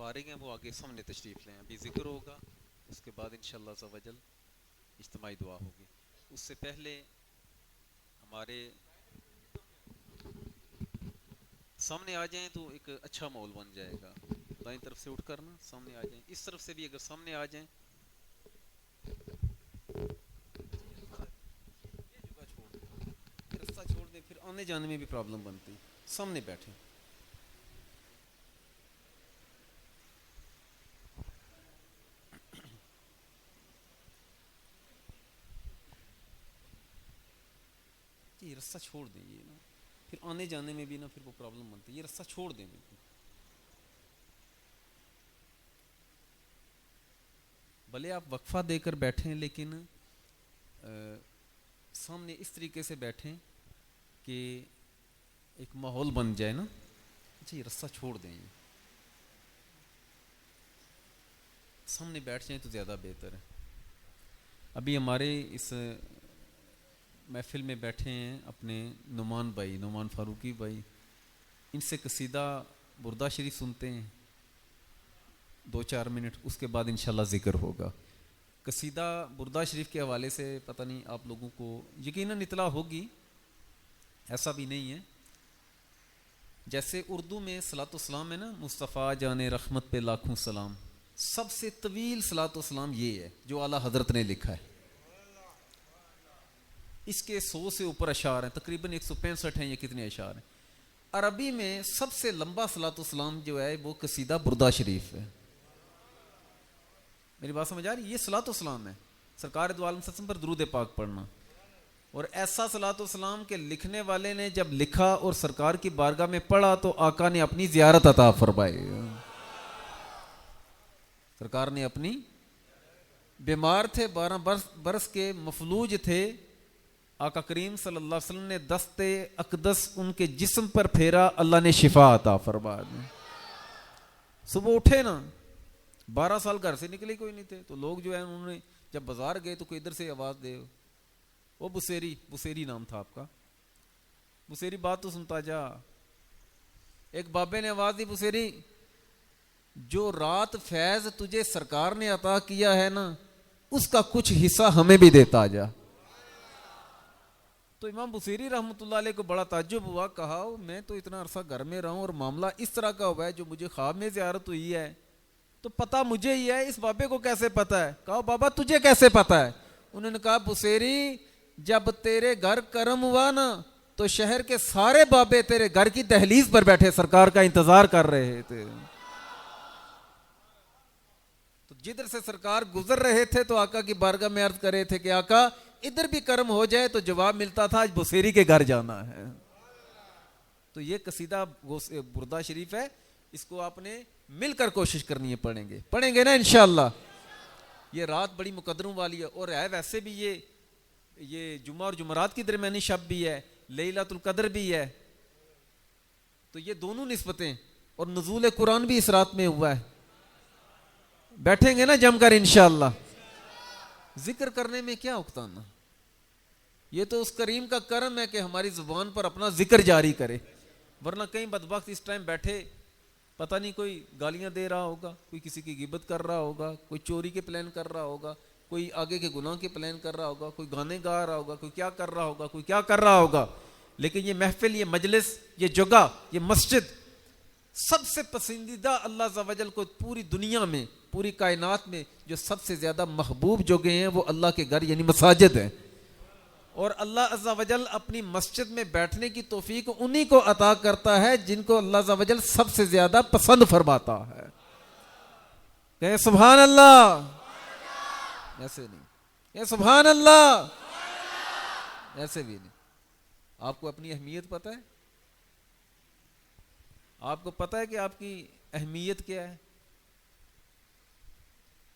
فارغ ہیں وہ آگے سامنے تشریف لیں. ابھی ذکر ہوگا, اس کے بعد انشاءاللہ عز و جل اجتماعی دعا ہوگی. اس سے پہلے ہمارے سامنے آ جائیں تو ایک اچھا ماحول بن جائے گا. دائیں طرف سے اٹھ کر نا سامنے آ جائیں, اس طرف سے بھی اگر سامنے آ جائیں. یہ جگہ چھوڑ دیں, یہ رستہ چھوڑ دیں, پھر آنے جانے میں بھی پرابلم بنتی. سامنے بیٹھیں. یہ رستہ چھوڑ دیں, یہ نا پھر آنے جانے میں بھی نا پھر وہ پرابلم بنتی ہے. یہ رستہ چھوڑ دیں بالکل. بھلے آپ وقفہ دے کر بیٹھیں لیکن سامنے اس طریقے سے بیٹھیں کہ ایک ماحول بن جائے نا. اچھا یہ رستہ چھوڑ دیں, یہ سامنے بیٹھ جائیں تو زیادہ بہتر ہے. ابھی ہمارے اس محفل میں بیٹھے ہیں اپنے نعمان بھائی, نعمان فاروقی بھائی. ان سے قصیدہ بردہ شریف سنتے ہیں 2-4 منٹ, اس کے بعد انشاءاللہ ذکر ہوگا. قصیدہ بردہ شریف کے حوالے سے پتہ نہیں آپ لوگوں کو یقیناً اطلاع ہوگی, ایسا بھی نہیں ہے. جیسے اردو میں صلاۃ و سلام ہے نا, مصطفیٰ جان رحمت پہ لاکھوں سلام. سب سے طویل صلاۃ و سلام یہ ہے جو اعلیٰ حضرت نے لکھا ہے. اس کے 100 سے اوپر اشعار ہیں, تقریباً 165 ہیں. یہ کتنے اشعار ہیں؟ عربی میں سب سے لمبا صلاۃ و سلام جو ہے وہ قصیدہ بردہ شریف ہے. میری بات سمجھ آ رہی ہے؟ یہ صلاۃ و سلام ہے, سرکار دو عالم صلی اللہ علیہ وسلم پر درود پاک پڑھنا. اور ایسا صلاۃ و سلام کہ لکھنے والے نے جب لکھا اور سرکار کی بارگاہ میں پڑھا تو آقا نے اپنی زیارت عطا فرمائی. سرکار نے اپنی, بیمار تھے 12 برس کے, مفلوج تھے. آقا کریم صلی اللہ علیہ وسلم نے دست اقدس ان کے جسم پر پھیرا, اللہ نے شفا عطا فرما دی. صبح اٹھے نا, 12 سال گھر سے نکلے کوئی نہیں تھے, تو لوگ جو ہیں انہوں نے جب بازار گئے تو کوئی ادھر سے آواز دے, وہ بسیری نام تھا آپ کا, بسیری بات تو سنتا جا. ایک بابے نے آواز دی, بسیری جو رات فیض تجھے سرکار نے عطا کیا ہے نا, اس کا کچھ حصہ ہمیں بھی دیتا جا. تو امام بصیری رحمۃ اللہ علیہ کو بڑا تعجب ہوا, کہا میں تو اتنا عرصہ گھر میں رہا ہوں اور معاملہ اس طرح کا ہوا ہے, جو مجھے خواب میں زیارت ہوئی ہے تو پتہ مجھے ہی ہے, اس بابے کو کیسے پتہ ہے؟ کہا بابا تجھے کیسے پتہ ہے؟ انہوں نے کہا بصیری جب تیرے گھر کرم ہوا نا تو شہر کے سارے بابے تیرے گھر کی دہلیز پر بیٹھے سرکار کا انتظار کر رہے تھے. تو جدھر سے سرکار گزر رہے تھے تو آقا کی بارگاہ میں عرض کرے تھے کہ آقا ادھر بھی کرم ہو جائے, تو جواب ملتا تھا آج بصیری کے گھر جانا ہے. تو یہ قصیدہ بردہ شریف ہے, اس کو آپ نے مل کر کوشش کرنی ہے, پڑھیں گے نا انشاءاللہ. یہ رات بڑی مقدروں والی ہے, اور ہے ویسے بھی یہ جمعہ اور جمعرات کی درمیانی شب بھی ہے, لیلۃ القدر بھی ہے. تو یہ دونوں نسبتیں, اور نزول قرآن بھی اس رات میں ہوا ہے. بیٹھیں گے نا جم کر انشاءاللہ. ذکر کرنے میں کیا اکتانا, یہ تو اس کریم کا کرم ہے کہ ہماری زبان پر اپنا ذکر جاری کرے. ورنہ کئی بدبخت اس ٹائم بیٹھے, پتہ نہیں کوئی گالیاں دے رہا ہوگا, کوئی کسی کی غیبت کر رہا ہوگا, کوئی چوری کے پلان کر رہا ہوگا, کوئی آگے کے گناہ کے پلان کر رہا ہوگا, کوئی گانے گا رہا ہوگا, کوئی کیا کر رہا ہوگا, کوئی کیا کر رہا ہوگا. لیکن یہ محفل, یہ مجلس, یہ جگہ, یہ مسجد سب سے پسندیدہ اللہ عز و جل کو پوری دنیا میں, پوری کائنات میں جو سب سے زیادہ محبوب جگہ ہیں وہ اللہ کے گھر یعنی مساجد ہیں. اور اللہ عز و جل اپنی مسجد میں بیٹھنے کی توفیق انہی کو عطا کرتا ہے جن کو اللہ عز و جل سب سے زیادہ پسند فرماتا ہے. کہیں سبحان اللہ. ایسے نہیں, کہیں سبحان اللہ. ایسے بھی نہیں. آپ کو اپنی اہمیت پتہ ہے؟ آپ کو پتہ ہے کہ آپ کی اہمیت کیا ہے؟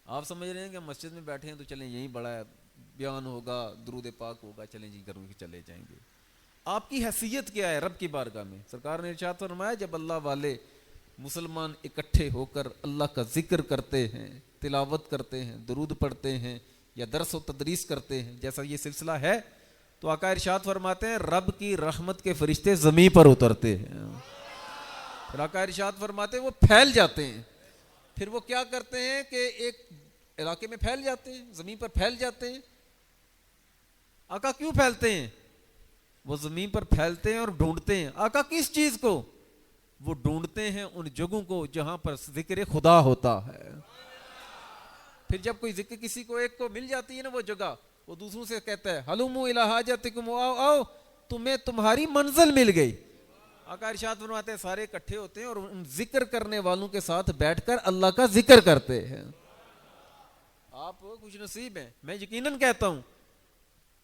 آپ سمجھ رہے ہیں کہ مسجد میں بیٹھے ہیں تو چلیں یہیں بڑا ہے, بیان ہوگا, درود پاک ہوگا, چلیں جی گھروں کے چلے جائیں گے. آپ کی حیثیت کیا ہے رب کی بارگاہ میں؟ سرکار نے ارشاد فرمایا جب اللہ والے مسلمان اکٹھے ہو کر اللہ کا ذکر کرتے ہیں, تلاوت کرتے ہیں, درود پڑھتے ہیں یا درس و تدریس کرتے ہیں, جیسا یہ سلسلہ ہے, تو آقا ارشاد فرماتے ہیں رب کی رحمت کے فرشتے زمین پر اترتے ہیں. پھر آقا ارشاد فرماتے ہیں وہ پھیل جاتے ہیں. پھر وہ کیا کرتے ہیں کہ ایک علاقے میں پھیل جاتے ہیں, زمین پر پھیل جاتے ہیں. آقا کیوں پھیلتے ہیں؟ وہ زمین پر پھیلتے ہیں اور ڈھونڈتے ہیں. آقا کس چیز کو؟ وہ ڈھونڈتے ہیں ان جگہوں کو جہاں پر ذکر خدا ہوتا ہے. پھر جب کوئی ذکر کسی کو ایک کو مل جاتی ہے نا وہ جگہ, وہ دوسروں سے کہتا ہے ہلومو الی حاجتکم, آؤ آؤ تمہیں تمہاری منزل مل گئی. آقا ارشاد فرماتے ہیں سارے اکٹھے ہوتے ہیں اور ان ذکر کرنے والوں کے ساتھ بیٹھ کر اللہ کا ذکر کرتے ہیں. آپ خوش نصیب ہیں. میں یقیناً کہتا ہوں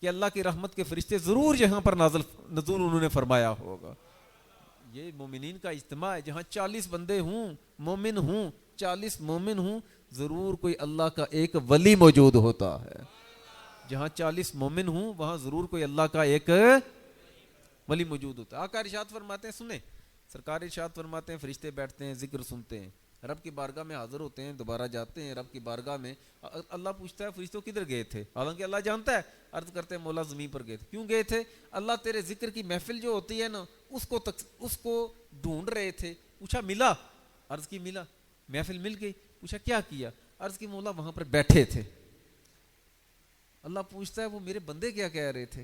کہ اللہ کی رحمت کے فرشتے ضرور یہاں پر نزول انہوں نے فرمایا ہوگا. یہ مومنین کا اجتماع ہے, جہاں 40 بندے ہوں, مومن ہوں, 40 مومن ہوں, ضرور کوئی اللہ کا ایک ولی موجود ہوتا ہے. جہاں 40 مومن ہوں وہاں ضرور کوئی اللہ کا ایک ولی موجود ہوتا ہے. آقا ارشاد فرماتے ہیں, سنیں سرکار ارشاد فرماتے ہیں فرشتے بیٹھتے ہیں, ذکر سنتے ہیں, رب کی بارگاہ میں حاضر ہوتے ہیں, دوبارہ جاتے ہیں رب کی بارگاہ میں. اللہ پوچھتا ہے فرشتوں کدھر گئے تھے؟ حالانکہ اللہ جانتا ہے. عرض کرتے ہیں مولا زمین پر گئے تھے. کیوں گئے تھے؟ اللہ تیرے ذکر کی محفل جو ہوتی ہے نا اس کو ڈھونڈ رہے تھے. پوچھا ملا؟ عرض کی ملا. محفل مل گئی. پوچھا کیا کیا؟ عرض کی مولا وہاں پر بیٹھے تھے. اللہ پوچھتا ہے وہ میرے بندے کیا کہہ رہے تھے؟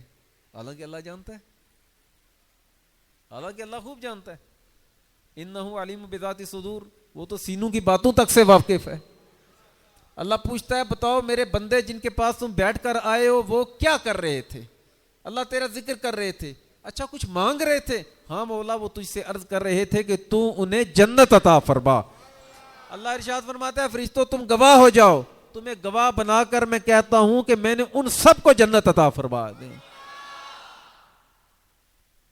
حالانکہ اللہ جانتا ہے, حالانکہ اللہ خوب جانتا ہے. انہ علیم بذات صدور, وہ تو سینوں کی باتوں تک سے واقف ہے. اللہ پوچھتا ہے بتاؤ میرے بندے جن کے پاس تم بیٹھ کر آئے ہو وہ کیا کر رہے تھے؟ اللہ تیرا ذکر کر رہے تھے. اچھا کچھ مانگ رہے تھے؟ ہاں مولا وہ تجھ سے عرض کر رہے تھے کہ تو انہیں جنت عطا فرما. اللہ ارشاد فرماتا ہے فرشتوں تم گواہ ہو جاؤ, تمہیں گواہ بنا کر میں کہتا ہوں کہ میں نے ان سب کو جنت عطا فرما دی.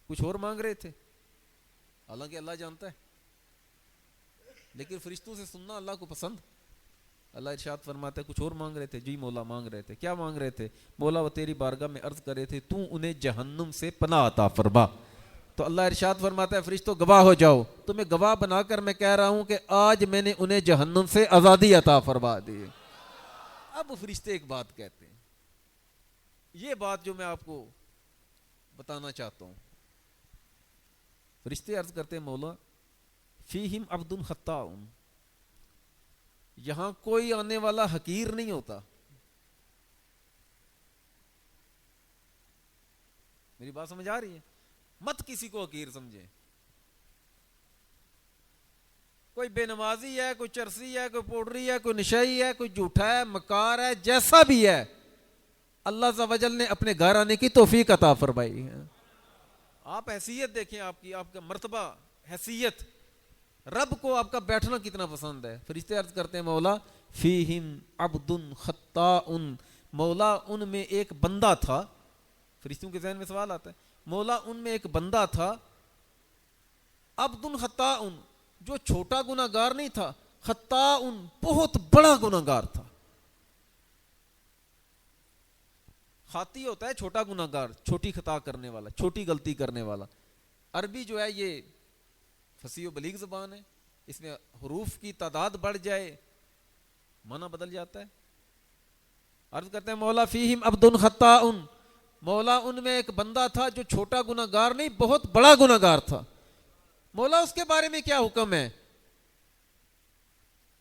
کچھ اور مانگ رہے تھے, حالانکہ اللہ جانتا ہے, لیکن فرشتوں سے سننا اللہ کو پسند. اللہ ارشاد فرماتا ہے کچھ اور مانگ رہے تھے؟ جی مولا مانگ رہے تھے. کیا مانگ رہے تھے؟ مولا وہ تیری بارگاہ میں عرض کر رہے تھے تو انہیں جہنم سے پناہ عطا فرما. تو اللہ ارشاد فرماتا ہے فرشتوں گواہ ہو جاؤ, تمہیں گواہ بنا کر میں کہہ رہا ہوں کہ آج میں نے انہیں جہنم سے آزادی عطا فرما دی. اب فرشتے ایک بات کہتے ہیں, یہ بات جو میں آپ کو بتانا چاہتا ہوں. فرشتے عرض کرتے ہیں مولا فیہم عبد خطاء, یہاں کوئی آنے والا حقیر نہیں ہوتا. میری بات سمجھ آ رہی ہے؟ مت کسی کو حقیر سمجھیں. کوئی بے نمازی ہے, کوئی چرسی ہے, کوئی پوڈری ہے, کوئی نشئی ہے, کوئی جھوٹا ہے, مکار ہے, جیسا بھی ہے, اللہ عز و جل نے اپنے گھر آنے کی توفیق عطا فرمائی ہے. آپ حیثیت دیکھیں, آپ کی, آپ کا مرتبہ, حیثیت, رب کو آپ کا بیٹھنا کتنا پسند ہے. فرشتے عرض کرتے ہیں مولا فیہم عبد خطاء, مولا ان میں ایک بندہ تھا. فرشتوں کے ذہن میں سوال آتا ہے مولا ان میں ایک بندہ تھا عبد خطاء, جو چھوٹا گناہ گار نہیں تھا, خطاء بہت بڑا گناہ گار تھا. خاطی ہوتا ہے چھوٹا گناہ گار, چھوٹی خطا کرنے والا, چھوٹی غلطی کرنے والا. عربی جو ہے یہ فصیح و بلیغ زبان ہے, اس میں حروف کی تعداد بڑھ جائے معنی بدل جاتا ہے. عرض کرتے ہیں مولا فیہم عبد خطاء, مولا ان میں ایک بندہ تھا جو چھوٹا گناہ گار نہیں بہت بڑا گناہ گار تھا. مولا اس کے بارے میں کیا حکم ہے؟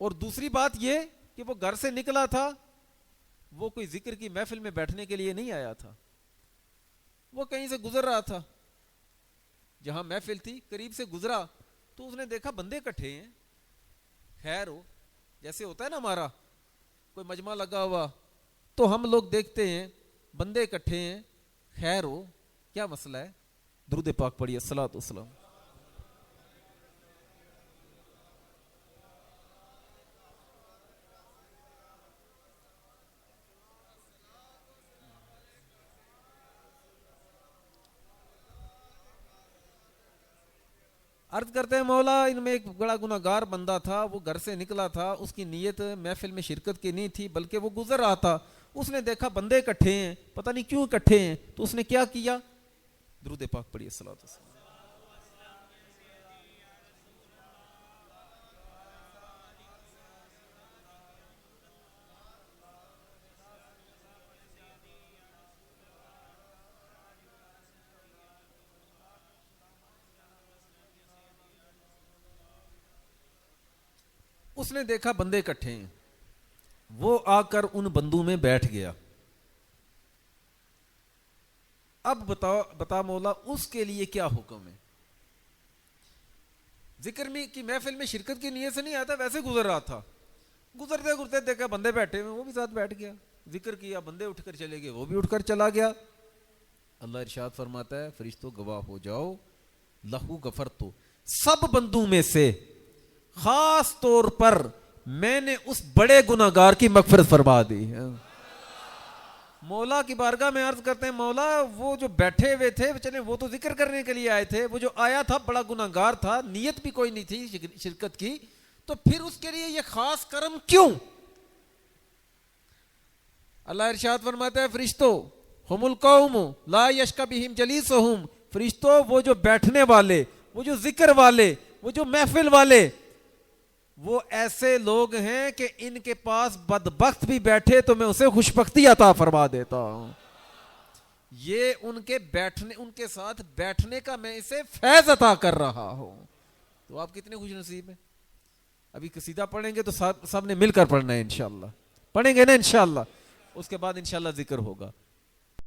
اور دوسری بات یہ کہ وہ گھر سے نکلا تھا, وہ کوئی ذکر کی محفل میں بیٹھنے کے لیے نہیں آیا تھا, وہ کہیں سے گزر رہا تھا, جہاں محفل تھی قریب سے گزرا تو اس نے دیکھا بندے اکٹھے ہیں. خیر ہو, جیسے ہوتا ہے نا ہمارا کوئی مجمع لگا ہوا تو ہم لوگ دیکھتے ہیں بندے اکٹھے ہیں, خیر ہو کیا مسئلہ ہے؟ درود پاک پڑھیے الصلوۃ والسلام. عرض کرتے ہیں مولا ان میں ایک بڑا گناہ گار بندہ تھا, وہ گھر سے نکلا تھا, اس کی نیت محفل میں شرکت کی نہیں تھی بلکہ وہ گزر رہا تھا. اس نے دیکھا بندے اکٹھے ہیں, پتہ نہیں کیوں اکٹھے ہیں, تو اس نے کیا کیا؟ درود پاک پڑھیے الصلوۃ والسلام. اس نے دیکھا بندے اکٹھے ہیں, وہ آ کر ان بندوں میں بیٹھ گیا. اب بتا مولا اس کے لیے کیا حکم ہے. ذکر میں کی محفل میں شرکت کی نیت سے نہیں آتا, ویسے گزر رہا تھا, گزرتے دیکھا بندے بیٹھے ہوئے, وہ بھی ساتھ بیٹھ گیا. ذکر کیا, بندے اٹھ کر چلے گئے, وہ بھی اٹھ کر چلا گیا. اللہ ارشاد فرماتا ہے فرشتوں گواہ ہو جاؤ, لہو غفرتو, سب بندوں میں سے خاص طور پر میں نے اس بڑے گناہگار کی مغفرت فرما دی. مولا کی بارگاہ میں عرض کرتے ہیں مولا وہ جو بیٹھے ہوئے تھے چلے وہ تو ذکر کرنے کے لیے آئے تھے, وہ جو آیا تھا بڑا گناہگار تھا, نیت بھی کوئی نہیں تھی شرکت کی, تو پھر اس کے لیے یہ خاص کرم کیوں. اللہ ارشاد فرماتا ہے فرشتوں ہم القوم لا یشقی بہم جلیسہم, فرشتوں وہ جو بیٹھنے والے, وہ جو ذکر والے, وہ جو محفل والے, وہ ایسے لوگ ہیں کہ ان کے پاس بدبخت بھی بیٹھے تو میں اسے خوشبختی عطا فرما دیتا ہوں. یہ ان کے بیٹھنے, ان کے ساتھ بیٹھنے کا میں اسے فیض عطا کر رہا ہوں. تو آپ کتنے خوش نصیب ہیں. ابھی قصیدہ پڑھیں گے تو سب نے مل کر پڑھنا ہے انشاءاللہ, پڑھیں گے نا انشاءاللہ, اس کے بعد انشاءاللہ ذکر ہوگا.